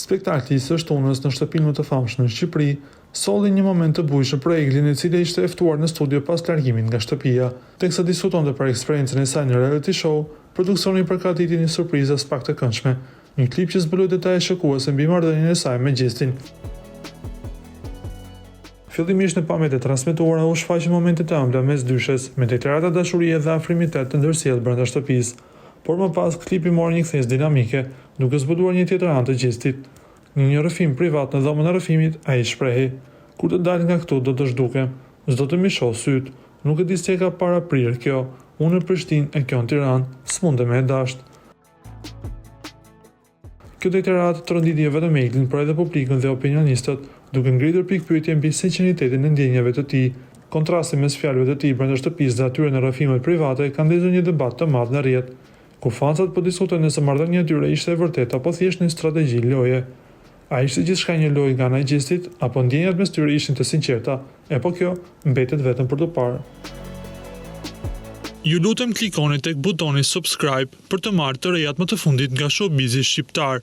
Spektakli i së shtunës në shtëpinë më të famshme në Shqipëri solli një moment të bujshëm për Eglin, e cila ishte e ftuar në studio pas largimit nga shtëpia. Teksa diskutonte për eksperiencën e saj në reality show, produksioni përgatiti një surprizë as pak të këndshme, një klip që zbuloi detaje shokuese mbi marrëdhënien e saj me Gjestin. Fillimisht në pamjet e transmetuara u shfaqën momente të ëmbla mes dyshes, me deklarata dashurie dhe afrimitet të ndërsjellë brenda shtëpisë. Por më pas klipi mori një kthesë dinamike, duke zbuluar një tjetër anë të Gjestit. Në një rrëfim privat në dhomën e rrëfimit, ai shprehi: "Kur të dal nga këtu do të zhdukem, s'do të më shoh syt, nuk e di se ka para prirë kjo, unë në Prishtinë e kjo në Tiranë, s'mundem me e dasht." Kjo deklaratë tronditi jo vetëm Eglin, por edhe publikun dhe opinionistët, duke ngritur pikpyetje mbi sinqeritetin e ndjenjave të tij. Kontrasti mes fjalëve të tij brenda shtëpisë dhe atyre në rrëfimet private ka ndezur një debat të madh në rrjet, ku fansat po diskutojnë nëse marrëdhënia e tyre ishte e vërtetë apo thjesht një strategji loje. A ishte gjithçka një lojë nga ana e Gjestit, apo ndjenjat mes tyre ishin të sinqerta? E po kjo mbetet vetëm për të parë. Ju lutem klikoni tek butoni subscribe për të marrë të rejat më të fundit nga showbizi shqiptar.